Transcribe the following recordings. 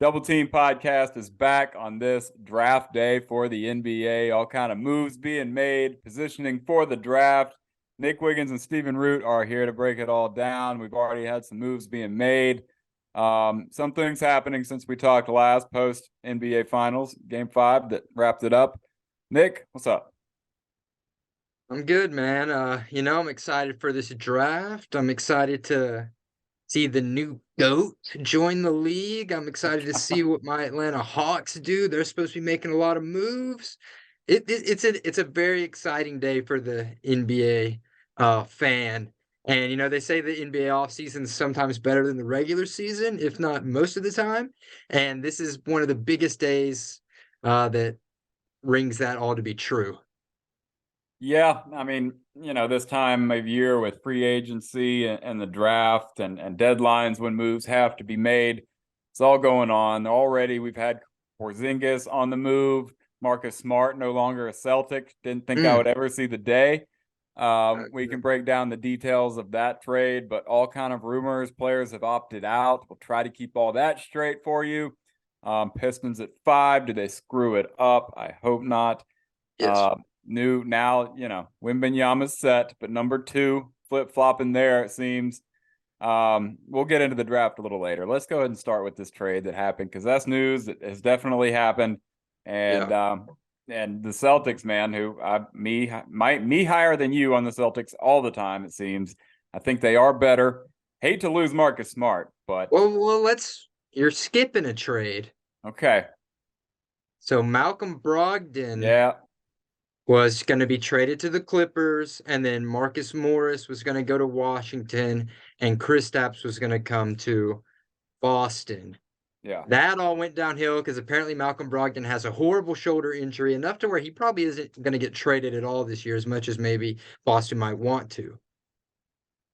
Double Team Podcast is back on this draft day for the NBA. All kind of moves being made, positioning for the draft. Nick Wiggins and Stephen Root are here to break it all down. We've already had some moves being made. Some things happening since we talked last post NBA Finals, Game 5 that wrapped it up. Nick, what's up? I'm good, man. I'm excited for this draft. I'm excited to see the new GOAT join the league. I'm excited to see what my Atlanta Hawks do. They're supposed to be making a lot of moves. It's a very exciting day for the NBA fan. And they say the NBA offseason is sometimes better than the regular season, if not most of the time. And this is one of the biggest days that rings that all to be true. Yeah, I mean, this time of year with free agency and the draft and deadlines when moves have to be made, it's all going on. Already we've had Porzingis on the move, Marcus Smart no longer a Celtic. Didn't think I Mm. would ever see the day. We can break down the details of that trade, but all kind of rumors, players have opted out. We'll try to keep all that straight for you. Pistons at 5. Do they screw it up? I hope not. Yes. New now, Wembanyama's set, but number 2 flip flopping there, it seems. We'll get into the draft a little later. Let's go ahead and start with this trade that happened because that's news that has definitely happened. And Yeah. and the Celtics, man, who me higher than you on the Celtics all the time, it seems. I think they are better. Hate to lose Marcus Smart, but Well, you're skipping a trade. okay. So Malcolm Brogdon Yeah, was going to be traded to the Clippers, and then Marcus Morris was going to go to Washington, and Kristaps was going to come to Boston. yeah. That all went downhill because apparently Malcolm Brogdon has a horrible shoulder injury, enough to where he probably isn't going to get traded at all this year, as much as maybe Boston might want to.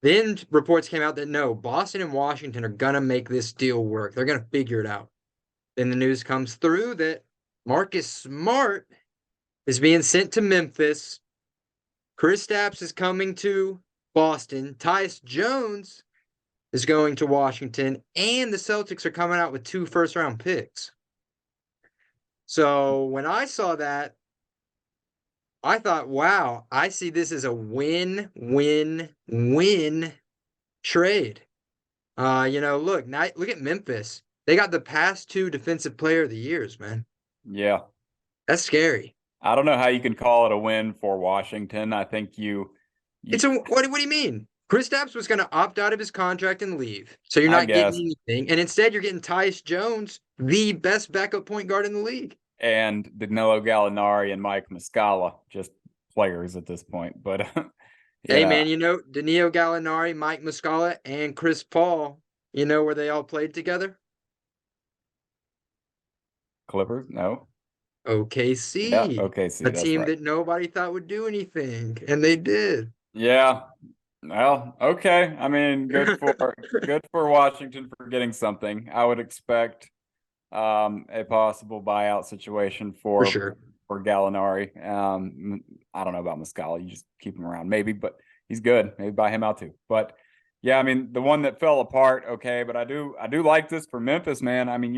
Then reports came out that no, Boston and Washington are going to make this deal work. They're going to figure it out. Then the news comes through that Marcus Smart is being sent to Memphis. Kristaps is coming to Boston. Tyus Jones is going to Washington. And the Celtics are coming out with 2 first-round picks. So when I saw that, I thought, wow, I see this as a win-win-win trade. Look at Memphis. They got the past 2 defensive player of the years, man. Yeah. That's scary. I don't know how you can call it a win for Washington. I think you What do you mean? Kristaps was going to opt out of his contract and leave, so you're I not getting guess, anything, and instead you're getting Tyus Jones, the best backup point guard in the league. and Danilo Gallinari and Mike Muscala, just players at this point. But Hey yeah, man, Danilo Gallinari, Mike Muscala, and Chris Paul. You know where they all played together? Clippers, no, yeah, OKC, okay, a see, that's team right. that nobody thought would do anything, and they did. Yeah, well, okay. I mean, good for Washington for getting something. I would expect a possible buyout situation For for sure. for Gallinari. I don't know about Muscala. You just keep him around, maybe, but he's good. Maybe buy him out too. But yeah, I mean, the one that fell apart, okay, but I do like this for Memphis, man. I mean,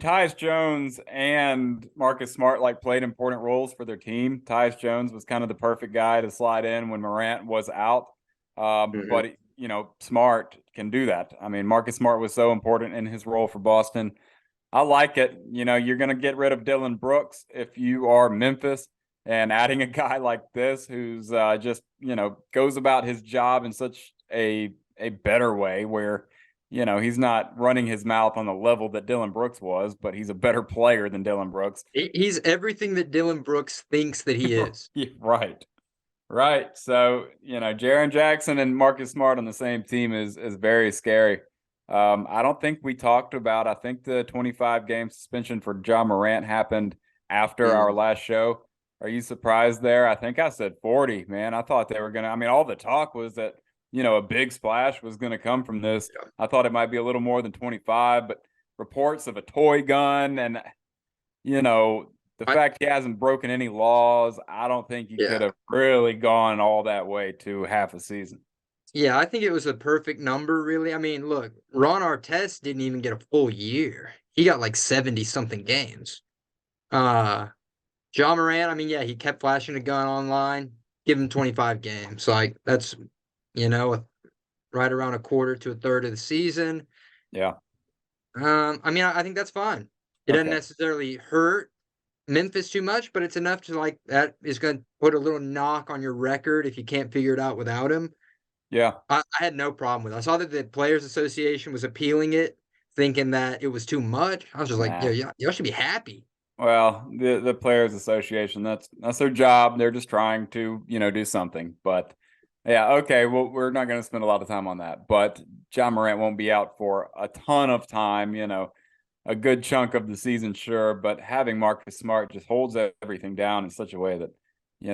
Tyus Jones and Marcus Smart like played important roles for their team. Tyus Jones was kind of the perfect guy to slide in when Morant was out. Mhm. But Smart can do that. I mean, Marcus Smart was so important in his role for Boston. I like it. You're going to get rid of Dillon Brooks if you are Memphis, and adding a guy like this who's just goes about his job in such a better way where he's not running his mouth on the level that Dillon Brooks was, but he's a better player than Dillon Brooks. He's everything that Dillon Brooks thinks that he is. Yeah, right. Right. So, Jaren Jackson and Marcus Smart on the same team is very scary. I don't think we talked about, I think the 25 game suspension for Ja Morant happened after our Mm. last show. Are you surprised there? I think I said 40, man. I thought they were I mean, all the talk was that, a big splash was going to come from this. Yeah. I thought it might be a little more than 25, but reports of a toy gun and you know, the I, fact he hasn't broken any laws, I don't think you could yeah. have really gone all that way to half a season. Yeah, I think it was a perfect number, really. I mean, look, Ron Artest didn't even get a full year. He got like 70 something games. Uh John Moran, I mean, yeah, he kept flashing a gun online. Give him 25 games. Like that's right around a quarter to a third of the season. Yeah. I mean, I think that's fine. It doesn't Okay. necessarily hurt Memphis too much, but it's enough to like that is going to put a little knock on your record if you can't figure it out without him. Yeah. I had no problem with it. I saw that the Players Association was appealing it, thinking that it was too much. I was just like, Nah. yeah, y'all should be happy. Well, the Players Association, that's their job. They're just trying to, do something. But yeah, okay. Well, we're not going to spend a lot of time on that. But John Morant won't be out for a ton of time, a good chunk of the season, sure. But having Marcus Smart just holds everything down in such a way that,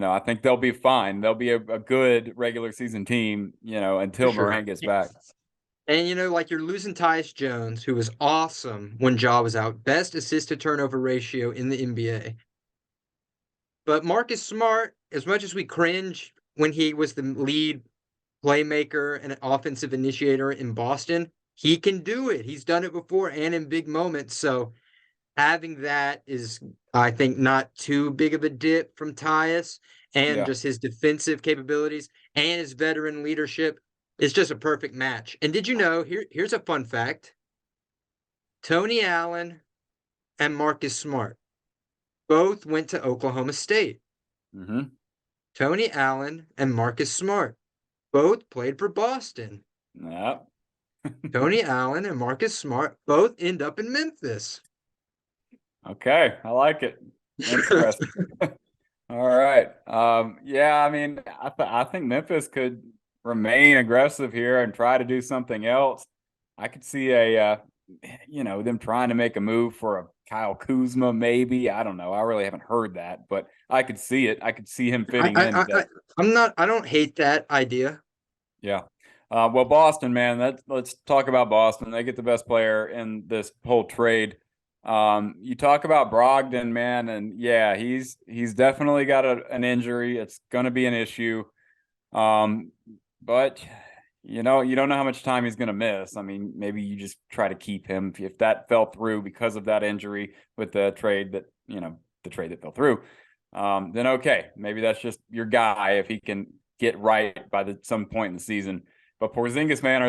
I think they'll be fine. They'll be a good regular season team, For until sure. Morant gets back. And like you're losing Tyus Jones, who was awesome when Ja was out, best assist to turnover ratio in the NBA. But Marcus Smart, as much as we cringe when he was the lead playmaker and an offensive initiator in Boston, he can do it. He's done it before and in big moments. So having that is, I think, not too big of a dip from Tyus, and Yeah. just his defensive capabilities and his veteran leadership is just a perfect match. And did you know, here's a fun fact. Tony Allen and Marcus Smart both went to Oklahoma State. Mm-hmm. Tony Allen and Marcus Smart both played for Boston. Yeah. Tony Allen and Marcus Smart both end up in Memphis. Okay. I like it. Interesting. All right. Yeah, I mean, I think Memphis could remain aggressive here and try to do something else. I could see them trying to make a move for a Kyle Kuzma, maybe. I don't know. I really haven't heard that, but I could see it. I could see him I, fitting I, in. I, I'm not. I don't hate that idea. Yeah. Well, Boston, man, let's talk about Boston. They get the best player in this whole trade. You talk about Brogdon, man, and yeah, he's definitely got an injury. It's going to be an issue. But you don't know how much time he's going to miss. I mean, maybe you just try to keep him if that fell through because of that injury with the trade that fell through. Then okay, maybe that's just your guy if he can get right by some point in the season. But Porzingis, man,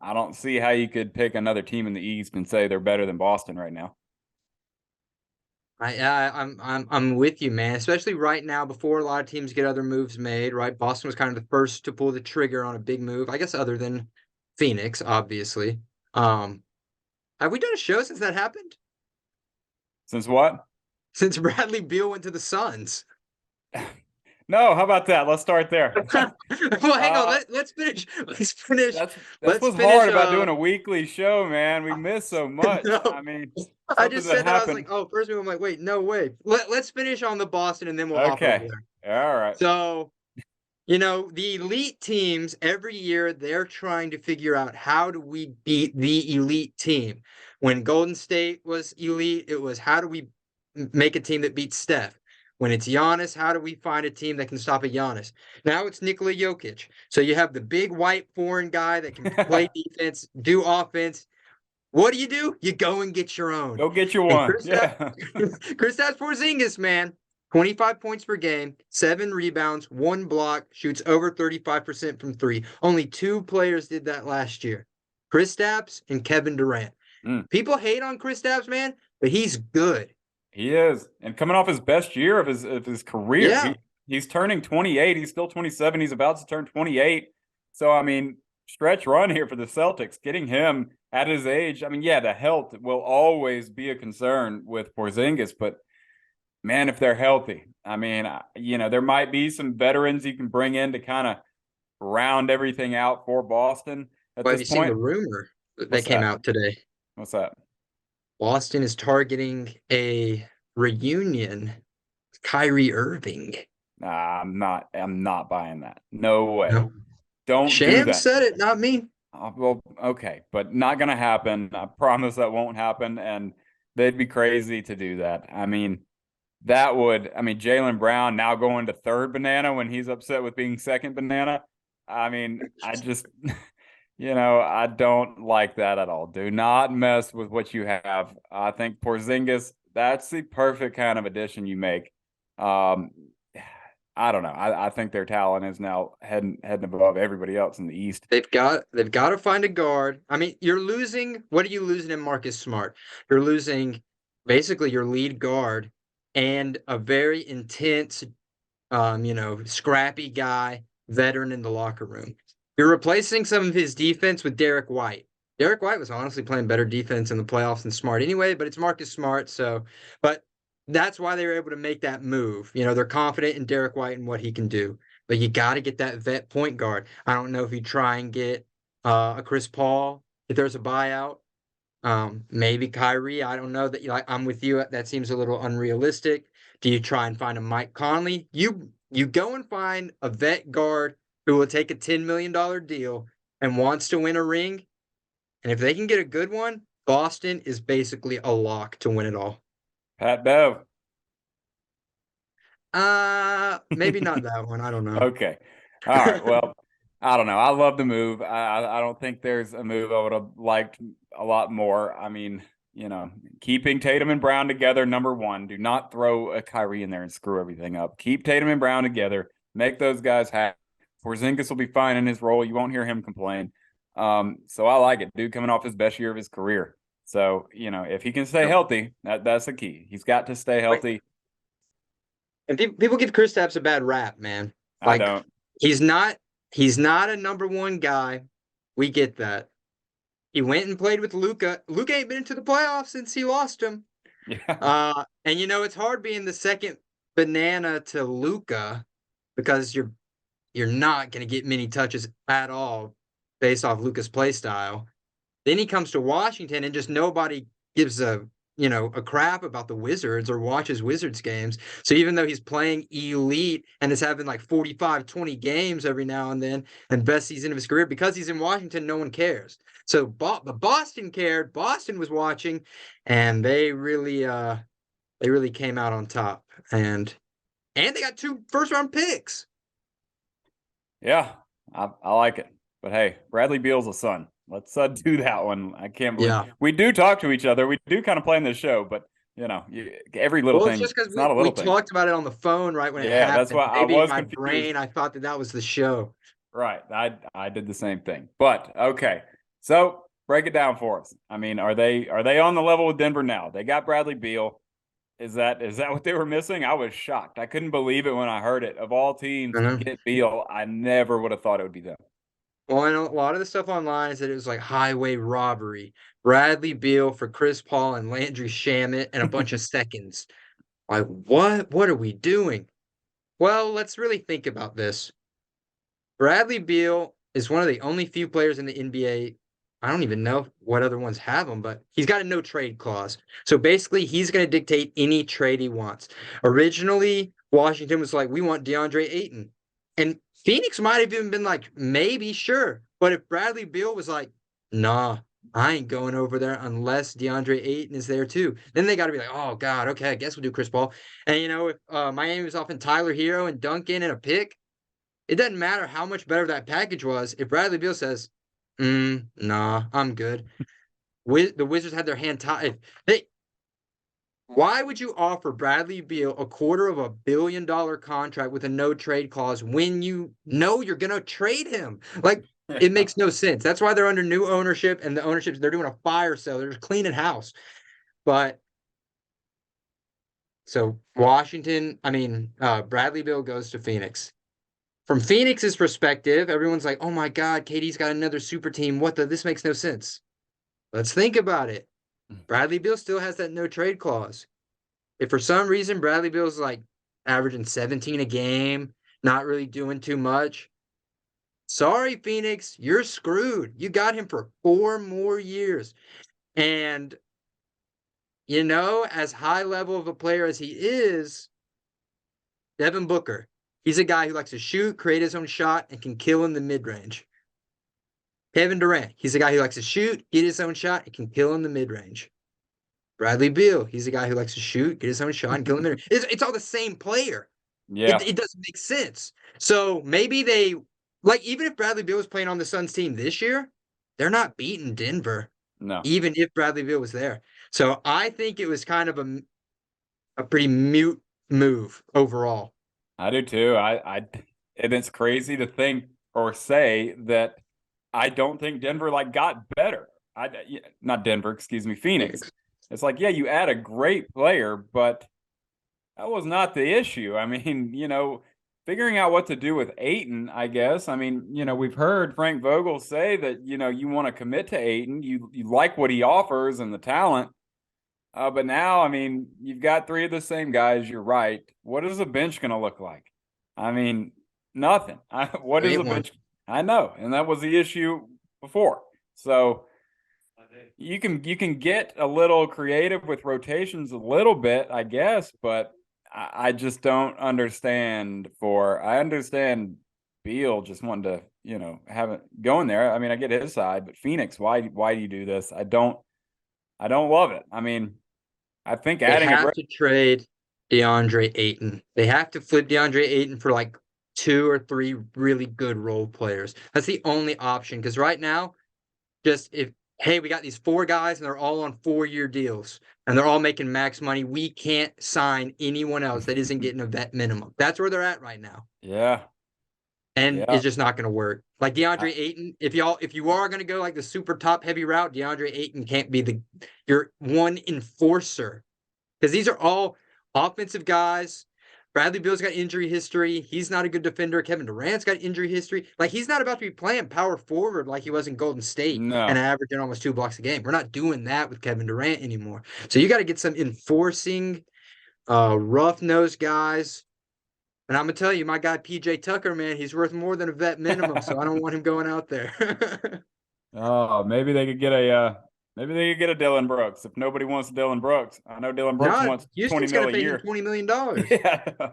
I don't see how you could pick another team in the East and say they're better than Boston right now. I'm with you, man. Especially right now, before a lot of teams get other moves made. Right, Boston was kind of the first to pull the trigger on a big move. I guess other than Phoenix, obviously. Have we done a show since that happened? Since what? Since Bradley Beal went to the Suns. No, how about that? Let's start there. Well, hang on. Let's finish. Let's finish. That's Let's what's finish. hard about doing a weekly show, man. We miss so much. No, I mean, I something just that said that. I was like, happened. oh, first move. I'm like, wait, no way. Let's finish on the Boston and then we'll hop over Okay. there. All right. So, the elite teams every year, they're trying to figure out how do we beat the elite team. When Golden State was elite, it was how do we make a team that beats Steph? When it's Giannis, how do we find a team that can stop a Giannis? Now it's Nikola Jokic. So you have the big white foreign guy that can play defense, do offense. What do? You go and get your own. Go get you And one. Yeah. Kristaps Porzingis, man, 25 points per game, 7 rebounds, 1 block, shoots over 35% from 3. Only 2 players did that last year. Kristaps and Kevin Durant. People hate on Kristaps, man, but he's good. He is. And coming off his best year of his career. Yeah. He's turning 28. He's still 27. He's about to turn 28. So I mean, stretch run here for the Celtics. Getting him at his age. I mean, yeah, the health will always be a concern with Porzingis, but man, if they're healthy, I mean, there might be some veterans you can bring in to kind of round everything out for Boston at Well, have this you seen the point. rumor that What's came that? out today? What's that? Boston is targeting a reunion with Kyrie Irving. Nah, I'm not buying that. No way. No. Don't do Sham that. said it, not me. Well, okay, but not gonna happen. I promise that won't happen, and they'd be crazy to do that. I mean, Jaylen Brown now going to third banana when he's upset with being second banana. I mean, I just, I don't like that at all. Do not mess with what you have. I think Porzingis, that's the perfect kind of addition you make. Um, I don't know. I think their talent is now heading above everybody else in the East. They've got to find a guard. I mean, you're losing. What are you losing in Marcus Smart? You're losing basically your lead guard and a very intense, scrappy guy, veteran in the locker room. You're replacing some of his defense with Derek White. Derek White was honestly playing better defense in the playoffs than Smart anyway, but it's Marcus Smart, but that's why they were able to make that move. They're confident in Derek White and what he can do. But you got to get that vet point guard. I don't know if you try and get a Chris Paul if there's a buyout. Maybe Kyrie. I don't know that I'm with you. That seems a little unrealistic. Do you try and find a Mike Conley? You go and find a vet guard who will take a $10 million deal and wants to win a ring. And if they can get a good one, Boston is basically a lock to win it all. Pat Bev. Maybe not that one. I don't know. Okay. All right. Well, I don't know. I love the move. I don't think there's a move I would have liked a lot more. I mean, keeping Tatum and Brown together, number one. Do not throw a Kyrie in there and screw everything up. Keep Tatum and Brown together. Make those guys happy. Porzingis will be fine in his role. You won't hear him complain. So I like it. Dude coming off his best year of his career. So, if he can stay healthy, that's the key. He's got to stay healthy. And people give Kristaps a bad rap, man. I don't. He's not a number one guy. We get that. He went and played with Luka. Luka ain't been into the playoffs since he lost him. Yeah. And it's hard being the second banana to Luka because you're not going to get many touches at all based off Luka's play style. Then he comes to Washington and just nobody gives a crap about the Wizards or watches Wizards games. So even though he's playing elite and is having like 45, 20 games every now and then and best season of his career, because he's in Washington, no one cares. So but Boston cared. Boston was watching, and they really came out on top. And they got 2 first-round picks. Yeah, I like it. But hey, Bradley Beal's a son. Let's do that one. I can't believe we do talk to each other. We do kind of plan this show, but every little thing. It's just because not a little we thing. talked about it on the phone right when it happened. Yeah, that's why Maybe I was in my confused. brain, I thought that was the show. Right. I did the same thing. But okay. So break it down for us. I mean, are they on the level with Denver now? They got Bradley Beal. Is that what they were missing? I was shocked. I couldn't believe it when I heard it. Of all teams to get Beal, I never would have thought it would be them. Well, and a lot of the stuff online is that it was like highway robbery. Bradley Beal for Chris Paul and Landry Shamet and a bunch of seconds. Like, what? What are we doing? Well, let's really think about this. Bradley Beal is one of the only few players in the NBA. I don't even know what other ones have him, but he's got a no trade clause. So basically, he's going to dictate any trade he wants. Originally, Washington was like, we want DeAndre Ayton. And Phoenix might have even been like, maybe, sure. But if Bradley Beal was like, nah, I ain't going over there unless DeAndre Ayton is there too, then they got to be like, oh, God, okay, I guess we'll do Chris Paul. And, if Miami was offering Tyler Hero and Duncan and a pick, it doesn't matter how much better that package was. If Bradley Beal says, nah, I'm good. The Wizards had their hand tied. Why would you offer Bradley Beal a $250 million contract with a no trade clause when you know you're going to trade him? Like, it makes no sense. That's why they're under new ownership, and the ownership, they're doing a fire sale. They're just cleaning house. But so Bradley Beal goes to Phoenix. From Phoenix's perspective, everyone's like, oh my God, KD's got another super team. This makes no sense. Let's think about it. Bradley Beal still has that no trade clause. If for some reason Bradley Beal's like averaging 17 a game, not really doing too much, sorry, Phoenix, you're screwed. You got him for 4 more years. And, as high level of a player as he is, Devin Booker, he's a guy who likes to shoot, create his own shot, and can kill in the mid-range. Kevin Durant, he's a guy who likes to shoot, get his own shot, and can kill in the mid-range. Bradley Beal, he's a guy who likes to shoot, get his own shot, and kill in the mid-range. It's all the same player. Yeah. It doesn't make sense. So maybe they like even if Bradley Beal was playing on the Suns team this year, they're not beating Denver, No, even if Bradley Beal was there. So I think it was kind of a pretty mute move overall. I do too. And it's crazy to think or say that I don't think Denver like got better. Not Denver, excuse me, Phoenix. Phoenix. It's like, yeah, you add a great player, but that was not the issue. I mean, figuring out what to do with Ayton, I guess. I mean, we've heard Frank Vogel say that, you want to commit to Ayton. You like what he offers and the talent. But now, I mean, you've got three of the same guys. You're right. What is the bench going to look like? I mean, nothing. What is Ain't the one. bench? I know, and that was the issue before. So you can get a little creative with rotations a little bit, I guess, but I just don't understand. I understand Beal just wanting to, have it going there. I mean, I get his side, but Phoenix, why do you do this? I don't love it. I mean, I think They adding a have to trade DeAndre Ayton. They have to flip DeAndre Ayton for like 2 or 3 really good role players. That's the only option. Because right now, just if hey, we got these 4 guys and they're all on 4-year deals and they're all making max money. We can't sign anyone else that isn't getting a vet minimum. That's where they're at right now. Yeah, And yeah. it's just not going to work. Like DeAndre Ayton, if you are going to go like the super top heavy route, DeAndre Ayton can't be your one enforcer because these are all offensive guys. Bradley Beal's got injury history. He's not a good defender. Kevin Durant's got injury history. Like he's not about to be playing power forward like he was in Golden State and No. averaging almost 2 blocks a game. We're not doing that with Kevin Durant anymore. So you got to get some enforcing, rough nosed guys. And I'm gonna tell you, my guy PJ Tucker, man, he's worth more than a vet minimum. So I don't want him going out there. Oh, maybe they could get a Dylan Brooks. If nobody wants Dylan Brooks, I know Dylan Brooks No, wants 20 Houston's mil gonna a pay him year. $20 million. Yeah.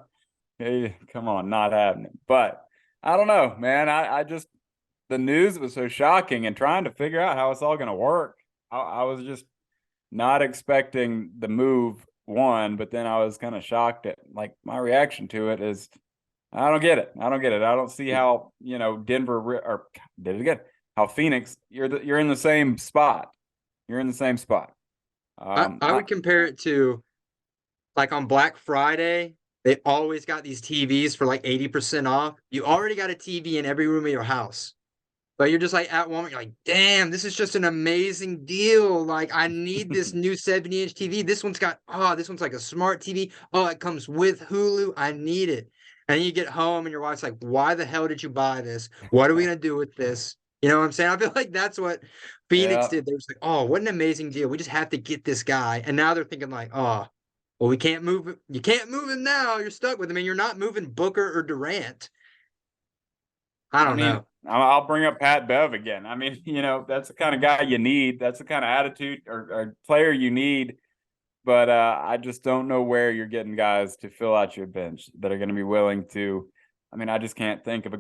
Hey, come on, not happening. But I don't know, man. I just the news was so shocking and trying to figure out how it's all gonna work. I was just not expecting the move one, but then I was kind of shocked at like my reaction to it is I don't get it. I don't get it. I don't see how, Denver or did it again. How Phoenix, you're in the same spot. You're in the same spot. I would compare it to like on Black Friday, they always got these TVs for like 80% off. You already got a TV in every room of your house. But you're just like at Walmart, you're like, damn, this is just an amazing deal. Like, I need this new 70-inch TV. This one's like a smart TV. Oh, it comes with Hulu. I need it. And then you get home and your wife's like, why the hell did you buy this? What are we gonna do with this? You know what I'm saying? I feel like that's what Phoenix yeah. did. They was like, oh, what an amazing deal. We just have to get this guy. And now they're thinking like, oh, well, we can't move it. You can't move him now. You're stuck with him, and you're not moving Booker or Durant. I I don't mean, know. I'll bring up Pat Bev again. I mean, that's the kind of guy you need. That's the kind of attitude or player you need. But I just don't know where you're getting guys to fill out your bench that are going to be willing to. I mean, I just can't think of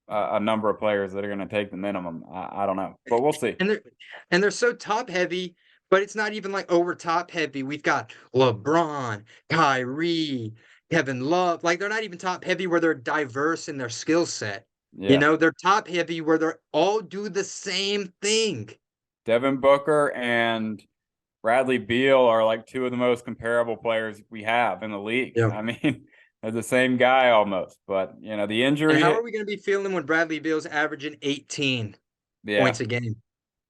a number of players that are going to take the minimum. I don't know, but we'll see. And they're so top heavy, but it's not even like over top heavy. We've got LeBron, Kyrie, Kevin Love. Like they're not even top heavy where they're diverse in their skill set. Yeah. They're top heavy where they're all do the same thing. Devin Booker and Bradley Beal are like two of the most comparable players we have in the league. Yeah. I mean, they're the same guy almost, but the And how injury, are we going to be feeling when Bradley Beal's averaging 18 yeah. points a game?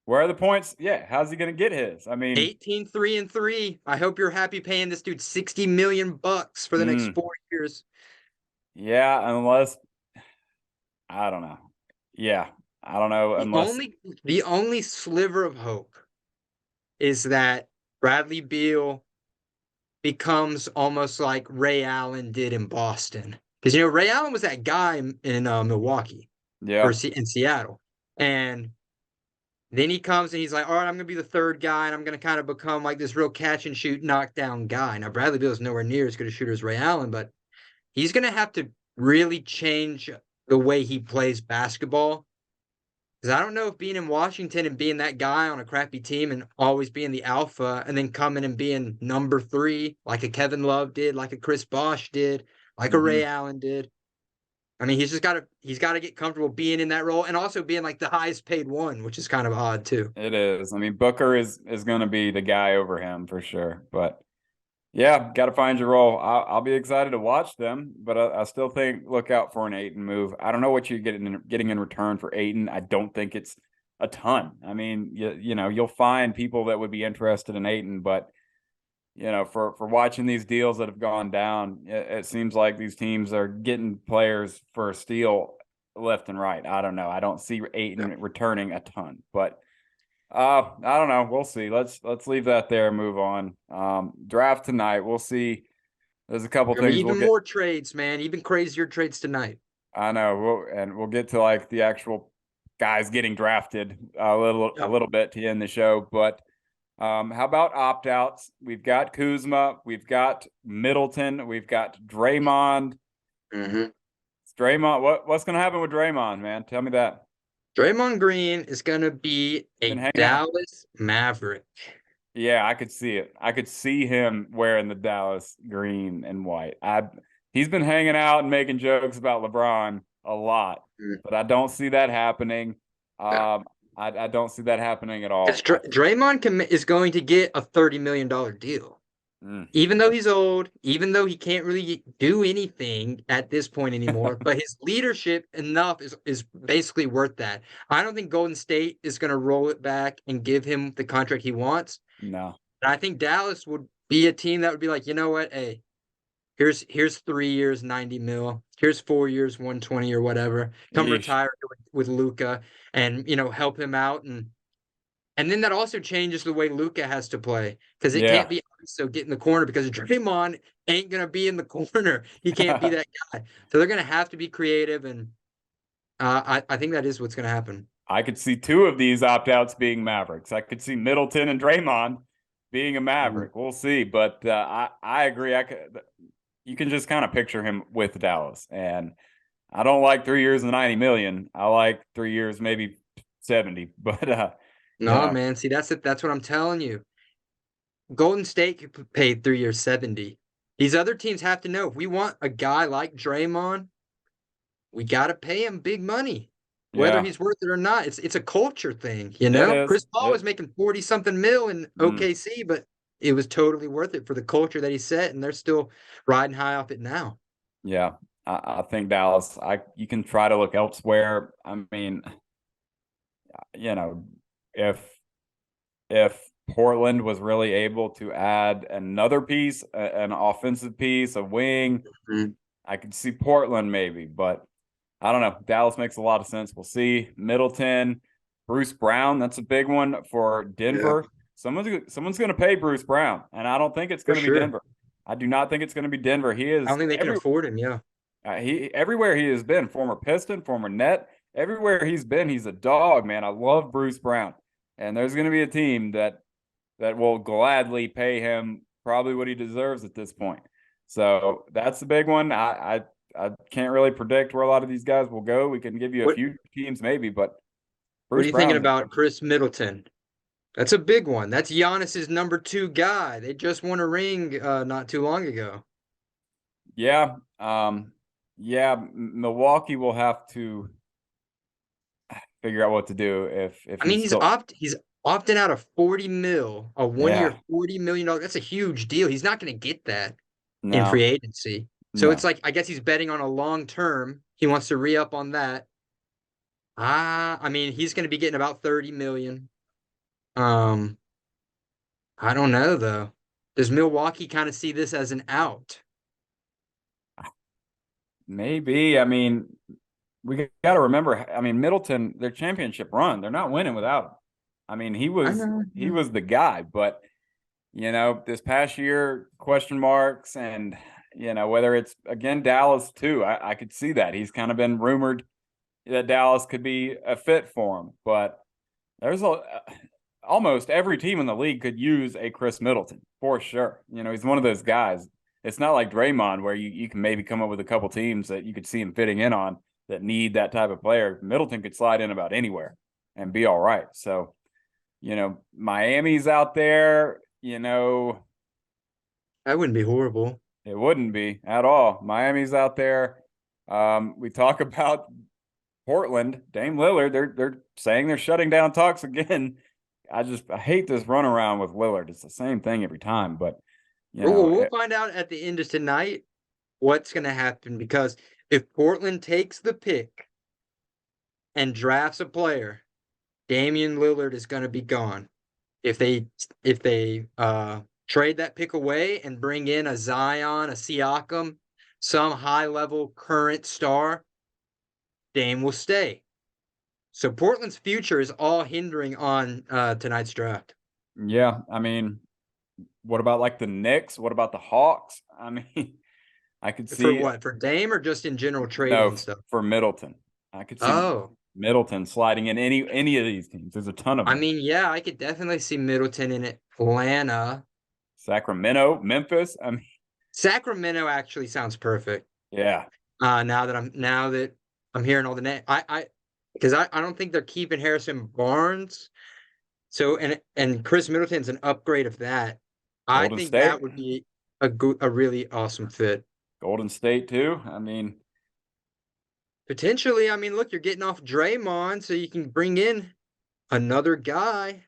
Where are the points? Yeah, how's he going to get his? I mean, 18, 3 and 3. I hope you're happy paying this dude 60 million bucks for the next 4 years. yeah, unless I don't know. Yeah, I don't know The unless only the only sliver of hope is that Bradley Beal becomes almost like Ray Allen did in Boston. Because Ray Allen was that guy in Milwaukee or yeah, in Seattle, and then he comes and he's like, "All right, I'm gonna be the third guy, and I'm gonna kind of become like this real catch and shoot, knockdown guy." Now Bradley Beal is nowhere near as good a shooter as Ray Allen, but he's gonna have to really change the way he plays basketball. Because I don't know if being in Washington and being that guy on a crappy team and always being the alpha and then coming and being number 3, like a Kevin Love did, like a Chris Bosh did, like a hmm Ray Allen did. I mean, he's got to get comfortable being in that role and also being like the highest paid one, which is kind of odd too. It is. I mean, Booker is going to be the guy over him for sure. But yeah, got to find your role. I'll be excited to watch them, but I still think look out for an Ayton move. I don't know what you're getting in return for Ayton. I don't think it's a ton. I mean, you know, you'll find people that would be interested in Ayton, but you know, for watching these deals that have gone down, it seems like these teams are getting players for a steal left and right. I don't know. I don't see Ayton returning a ton, but I don't know. We'll see. Let's leave that there and move on. Draft tonight. We'll see. There's a couple things Even more trades, man. Even crazier trades tonight. I know. We'll get to like the actual guys getting drafted a little bit to end the show, but how about opt-outs? We've got Kuzma, we've got Middleton, we've got Draymond. Mm-hmm. Draymond, what's going to happen with Draymond, man? Tell me that. Draymond Green is going to be a Dallas Maverick. Yeah, I could see it. I could see him wearing the Dallas green and white. He's been hanging out and making jokes about LeBron a lot, but I don't see that happening. I don't see that happening at all. Draymond is going to get a $30 million deal. Even though he's old, even though he can't really do anything at this point anymore, but his leadership enough is basically worth that. I don't think Golden State is going to roll it back and give him the contract he wants. No. And I think Dallas would be a team that would be like, you know what? Hey, here's 3 years, 90 mil. Here's 4 years, 120 or whatever. Come retire with Luka and, you know, help him out. And then that also changes the way Luka has to play because it can't be so get in the corner because Draymond ain't going to be in the corner. He can't be that guy. So they're going to have to be creative. And I think that is what's going to happen. I could see two of these opt-outs being Mavericks. I could see Middleton and Draymond being a Maverick. We'll see. But I agree. You can just kind of picture him with Dallas. And I don't like 3 years and 90 million. I like 3 years, maybe 70. But no, man. See, that's what I'm telling you. Golden State could pay 3 years 70. These other teams have to know if we want a guy like Draymond, we got to pay him big money, whether he's worth it or not. It's a culture thing, you know. Chris Paul was making 40-something mil in OKC, but it was totally worth it for the culture that he set, and they're still riding high off it now. Yeah, I think Dallas. You can try to look elsewhere. I mean, you know, if Portland was really able to add another piece, an offensive piece, a wing, I could see Portland maybe, but I don't know. Dallas makes a lot of sense. We'll see. Middleton, Bruce Brown, that's a big one for Denver. Yeah. Someone's going to pay Bruce Brown, and I don't think it's going to be Denver. I do not think it's going to be Denver. He is. I don't think they can afford him. Yeah. Everywhere he has been, former Piston, former Net, everywhere he's been, he's a dog, man. I love Bruce Brown, and there's going to be a team that will gladly pay him probably what he deserves at this point. So that's the big one. I can't really predict where a lot of these guys will go. We can give you a few teams maybe, but Bruce what are you thinking about Chris Middleton? That's a big one. That's Giannis's number 2 guy. They just won a ring not too long ago. Yeah. Milwaukee will have to figure out what to do if I mean he's opting out of 40 mil, a 1-year $40 million. That's a huge deal. He's not going to get that in free agency. So it's like I guess he's betting on a long term. He wants to re-up on that. I mean, he's going to be getting about 30 million. I don't know though. Does Milwaukee kind of see this as an out? Maybe. I mean, we got to remember. I mean, Middleton, their championship run, they're not winning without him. I mean, he was the guy, but you know, this past year, question marks, and you know, whether it's again Dallas too, I could see that. He's kind of been rumored that Dallas could be a fit for him, but there's almost every team in the league could use a Chris Middleton for sure. You know, he's one of those guys. It's not like Draymond where you can maybe come up with a couple teams that you could see him fitting in on that need that type of player. Middleton could slide in about anywhere and be all right. So, you know, Miami's out there, you know. That wouldn't be horrible. It wouldn't be at all. Miami's out there. We talk about Portland, Dame Lillard. They're saying they're shutting down talks again. I hate this runaround with Lillard. It's the same thing every time, but you know, We'll find out at the end of tonight what's going to happen, because if Portland takes the pick and drafts a player, Damian Lillard is going to be gone. If they trade that pick away and bring in a Zion, a Siakam, some high level current star, Dame will stay. So Portland's future is all hindering on tonight's draft. yeah, I mean, what about like the Knicks? What about the Hawks? I mean, I could For see what? For Dame, or just in general trading no and stuff? for Middleton. I could see Oh, Middleton sliding in any of these teams. There's a ton of I them. mean, yeah, I could definitely see Middleton in Atlanta. Sacramento, Memphis. I mean, Sacramento actually sounds perfect. yeah, Now that I'm hearing all the name, because I don't think they're keeping Harrison Barnes. So and Chris Middleton's an upgrade of that. I Golden think that State, would be a really awesome fit. Golden State too. I mean, Potentially, I mean, look, you're getting off Draymond, so you can bring in another guy.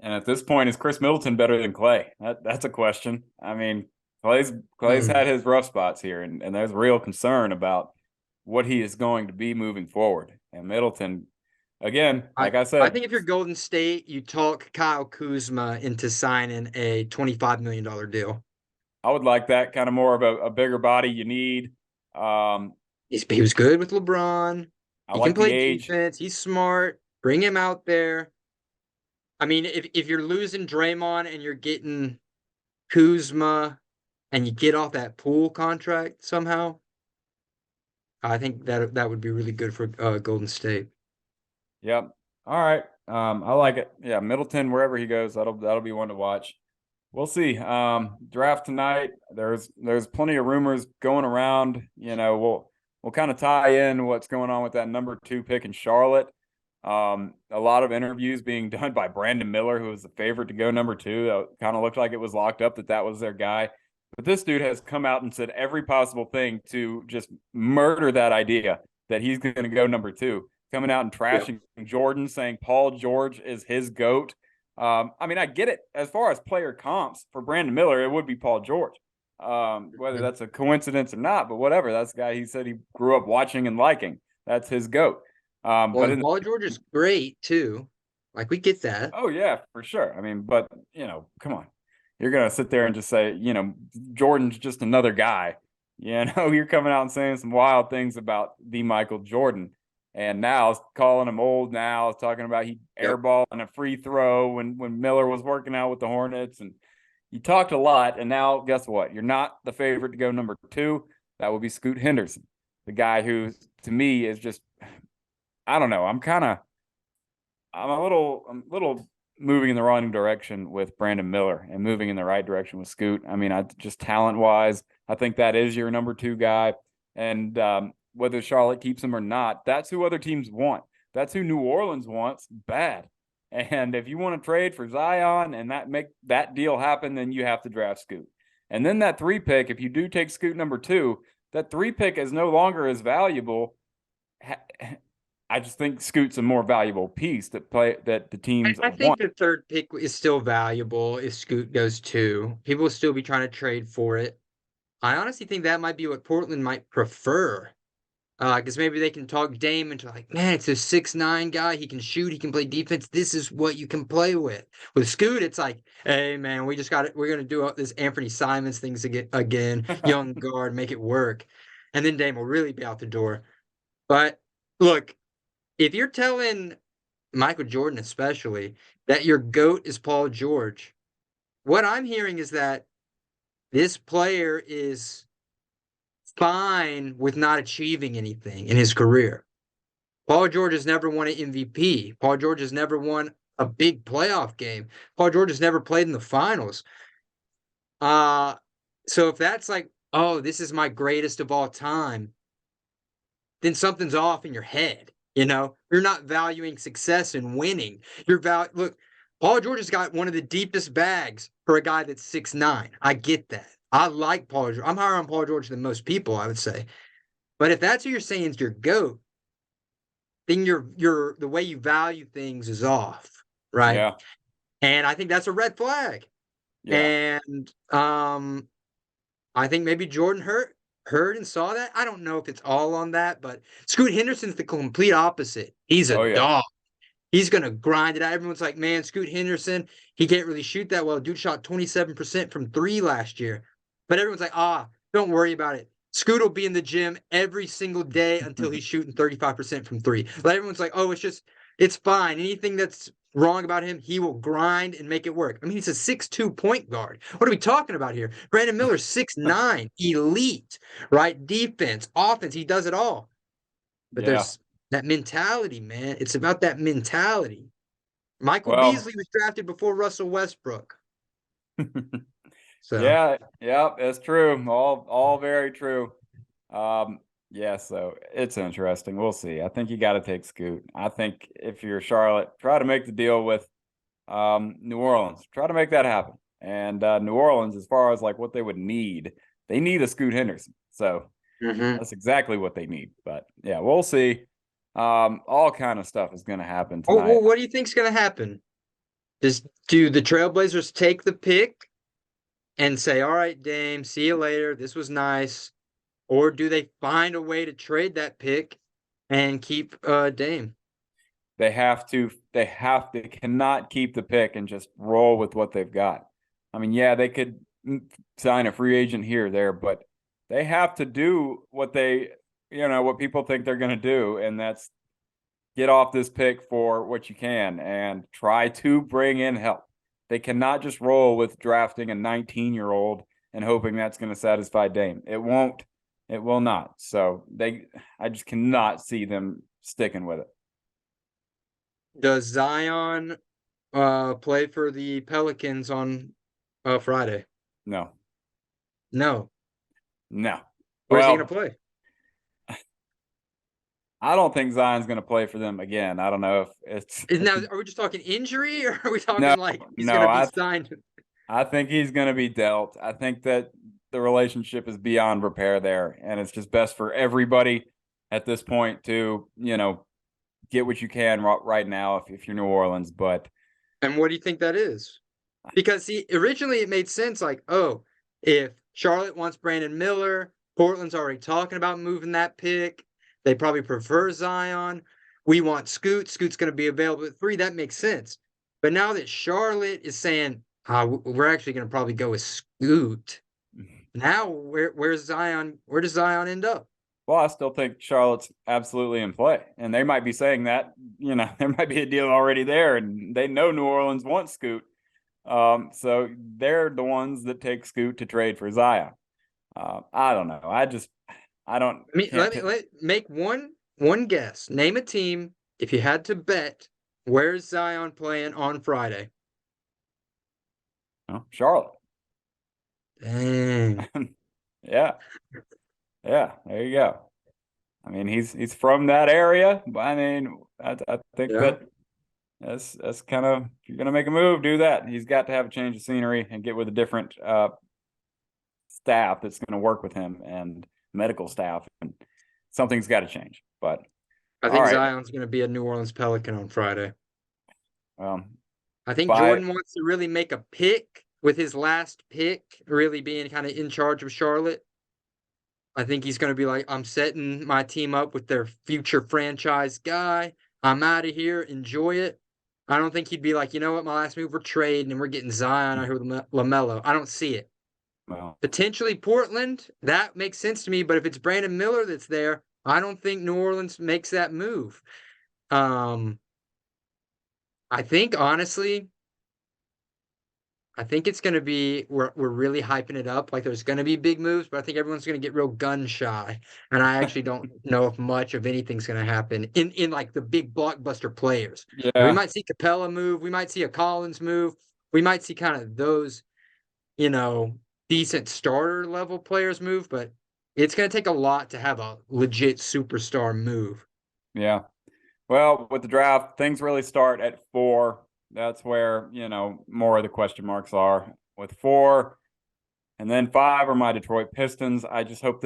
and at this point, is Chris Middleton better than Clay? That's a question. I mean, Clay's Hmm. had his rough spots here, and there's real concern about what he is going to be moving forward. And Middleton, again, I like I I said, think if you're Golden State, you talk Kyle Kuzma into signing a $25 million deal. I would like that kind of more of a bigger body you need. He was good with LeBron. I He can like the play age. defense. He's smart. Bring him out there. I mean, if you're losing Draymond and you're getting Kuzma and you get off that Poole contract somehow, I think that would be really good for Golden State. Yep. All right. I like it. Yeah, Middleton, wherever he goes, that'll be one to watch. We'll see. Draft tonight. There's plenty of rumors going around. You know, we'll kind of tie in what's going on with that number 2 pick in Charlotte. A lot of interviews being done by Brandon Miller, who was the favorite to go number 2. That kind of looked like it was locked up that was their guy. But this dude has come out and said every possible thing to just murder that idea that he's going to go number 2. Coming out and trashing Jordan, saying Paul George is his GOAT. I mean, I get it. As far as player comps for Brandon Miller, it would be Paul George. Whether that's a coincidence or not, but whatever. That's the guy he said he grew up watching and liking. That's his GOAT. Well, But and Paul George is great too. Like, we get that. oh yeah, for sure. I mean, but come on. You're gonna sit there and just say, Jordan's just another guy. You're coming out and saying some wild things about the Michael Jordan. And now calling him old now, talking about he airball and a free throw when Miller was working out with the Hornets. And you talked a lot, and now guess what? You're not the favorite to go number 2. That would be Scoot Henderson, the guy who to me is just, I don't know. I'm a little moving in the wrong direction with Brandon Miller and moving in the right direction with Scoot. I mean, I just talent wise, I think that is your number 2 guy. And whether Charlotte keeps him or not, that's who other teams want. That's who New Orleans wants bad. And if you want to trade for Zion and make that deal happen, then you have to draft Scoot. And then that 3 pick, if you do take Scoot number 2, that 3 pick is no longer as valuable. I just think Scoot's a more valuable piece that the teams I want. think the third pick is still valuable if Scoot goes 2. People will still be trying to trade for it. I honestly think that might be what Portland might prefer. Because maybe they can talk Dame into, like, man, it's a 6'9" guy. He can shoot. He can play defense. This is what you can play with. With Scoot, it's like, hey, man, we just got it. We're gonna do all this Anthony Simons things again. Young guard, make it work, and then Dame will really be out the door. But look, if you're telling Michael Jordan especially that your GOAT is Paul George, what I'm hearing is that this player is fine with not achieving anything in his career. Paul George has never won an MVP. Paul George has never won a big playoff game. Paul George has never played in the finals. Uh, so if that's like, oh, this is my greatest of all time, then something's off in your head. You're not valuing success and winning. Look, Paul George has got one of the deepest bags for a guy that's 6'9". I get that. I like Paul George. I'm higher on Paul George than most people, I would say. But if that's who you're saying is your GOAT, then the way you value things is off, right? Yeah. And I think that's a red flag. Yeah. And I think maybe Jordan heard and saw that. I don't know if it's all on that, but Scoot Henderson's the complete opposite. He's a Oh yeah. dog. He's gonna grind it out. Everyone's like, man, Scoot Henderson, he can't really shoot that well. Dude shot 27% from three last year. But everyone's like, don't worry about it. Scoot will be in the gym every single day until he's shooting 35% from three. But everyone's like, it's fine. Anything that's wrong about him, he will grind and make it work. I mean, he's a 6'2" point guard. What are we talking about here? Brandon Miller's 6'9", elite, right? Defense, offense, he does it all. But Yeah. there's that mentality, man. It's about that mentality. Michael Well, Beasley was drafted before Russell Westbrook. So yeah, yeah, it's true. All very true. Yeah, so it's interesting. We'll see. I think you got to take Scoot. I think if you're Charlotte, try to make the deal with New Orleans. Try to make that happen. And New Orleans, as far as like what they would need, they need a Scoot Henderson. So that's exactly what they need. But yeah, we'll see. All kind of stuff is going to happen tonight. what do you think's going to happen? Do the Trailblazers take the pick and say, all right, Dame, see you later. This was nice. Or do they find a way to trade that pick and keep Dame? They have to. They cannot keep the pick and just roll with what they've got. I mean, yeah, they could sign a free agent here or there, but they have to do what what people think they're going to do, and that's get off this pick for what you can and try to bring in help. They cannot just roll with drafting a 19-year-old and hoping that's going to satisfy Dame. It won't. It will not. So I just cannot see them sticking with it. Does Zion play for the Pelicans on Friday? No. No. No. Where's he Well, going to play? I don't think Zion's going to play for them again. I don't know if it's Are we just talking injury, or are we talking no, like he's no. going to be signed? I think he's going to be dealt. I think that the relationship is beyond repair there, and it's just best for everybody at this point to get what you can right now if you're New Orleans. But And what do you think that is? Because originally it made sense, like, oh, if Charlotte wants Brandon Miller, Portland's already talking about moving that pick. They probably prefer Zion. We want Scoot. Scoot's going to be available at 3. That makes sense. But now that Charlotte is saying, we're actually going to probably go with Scoot. Now, where's Zion? Where does Zion end up? well, I still think Charlotte's absolutely in play, and they might be saying that there might be a deal already there, and they know New Orleans wants Scoot. So they're the ones that take Scoot to trade for Zion. I don't know. I don't. I mean, let make one guess. Name a team if you had to bet. Where's Zion playing on Friday? Charlotte. Dang. Yeah. Yeah. There you go. I mean, he's from that area. But I mean, I think that's kind of, if you're gonna make a move, do that. He's got to have a change of scenery and get with a different staff that's going to work with him and medical staff, and something's got to change. But I think Zion's going to be a New Orleans Pelican on Friday. I think Jordan wants to really make a pick with his last pick, really being kind of in charge of Charlotte. I think he's going to be like, I'm setting my team up with their future franchise guy. I'm out of here. Enjoy it. I don't think he'd be like, you know what, my last move, we're trading and we're getting Zion out here with LaMelo. I don't see it. Well, potentially Portland, that makes sense to me. But if it's Brandon Miller that's there, I don't think New Orleans makes that move. I think honestly, I think it's going to be we're really hyping it up. Like there's going to be big moves, but I think everyone's going to get real gun shy, and I actually don't know if much of anything's going to happen in like the big blockbuster players. yeah, we might see Capella move, we might see a Collins move, we might see kind of those, decent starter level players move, but it's going to take a lot to have a legit superstar move. Yeah. Well, with the draft, things really start at 4. That's where, more of the question marks are. With 4 and then 5 are my Detroit Pistons. I just hope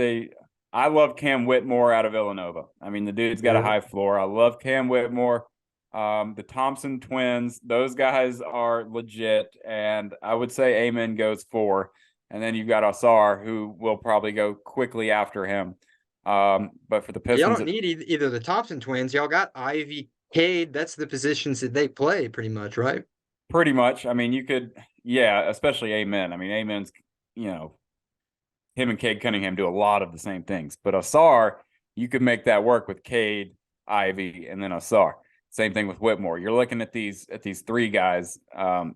I love Cam Whitmore out of Villanova. I mean, the dude's got a Yeah. high floor. I love Cam Whitmore. The Thompson twins, those guys are legit. And I would say Amen goes 4. And then you've got Asar, who will probably go quickly after him. But for the Y'all Pistons, don't need either the Thompson twins. Y'all got Ivy, Cade. That's the positions that they play pretty much, right? pretty much. I mean, you could, yeah, especially Amen. I mean, Amen's, you know, him and Cade Cunningham do a lot of the same things. But Asar, you could make that work with Cade, Ivy, and then Asar. Same thing with Whitmore. You're looking at these 3 guys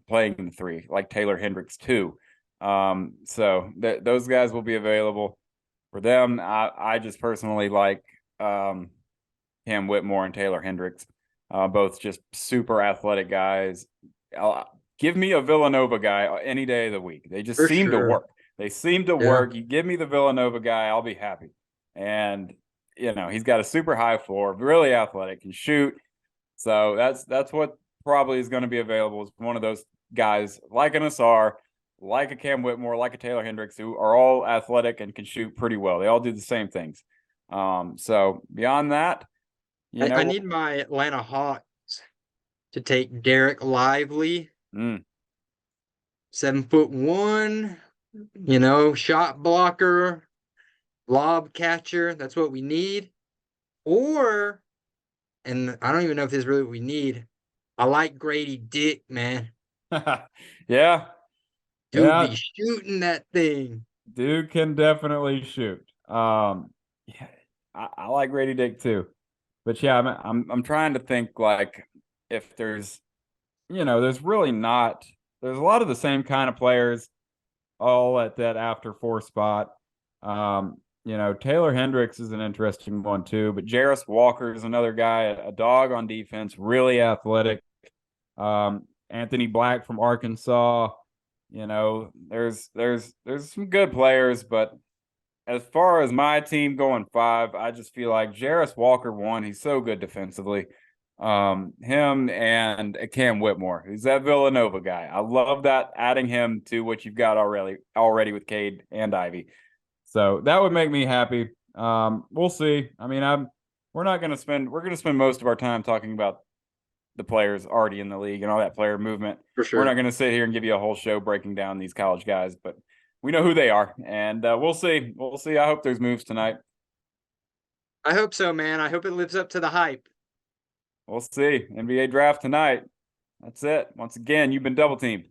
playing the 3, like Taylor Hendricks too. So those guys will be available for them. I just personally like Cam Whitmore and Taylor Hendricks, both just super athletic guys. Give me a Villanova guy any day of the week. They just For seem to sure. work. They seem to Yeah. work. You give me the Villanova guy, I'll be happy. And he's got a super high floor, really athletic, can shoot. So that's what probably is going to be available, is one of those guys like an Asar, like a Cam Whitmore, like a Taylor Hendricks, who are all athletic and can shoot pretty well. They all do the same things. So beyond that, I need my Atlanta Hawks to take Derek Lively, 7'1", shot blocker, lob catcher. That's what we need. Or, and I don't even know if this is really what we need. I like Grady Dick, man. yeah, Dude yeah, be shooting that thing. dude can definitely shoot. Yeah, I like Grady Dick too, but yeah, I'm trying to think, like, if there's there's really not. There's a lot of the same kind of players all at that after 4 spot. Taylor Hendricks is an interesting one too, but Jarris Walker is another guy, a dog on defense, really athletic. Anthony Black from Arkansas. There's some good players, but as far as my team going 5, I just feel like Jarris Walker, one, he's so good defensively. Him and Cam Whitmore, who's that Villanova guy. I love that, adding him to what you've got already with Cade and Ivy. So that would make me happy. We'll see. I mean, we're going to spend most of our time talking about the players already in the league and all that player movement. For sure. We're not going to sit here and give you a whole show breaking down these college guys, but we know who they are, and we'll see. We'll see. I hope there's moves tonight. I hope so, man. I hope it lives up to the hype. We'll see. NBA draft tonight. That's it. Once again, you've been double teamed.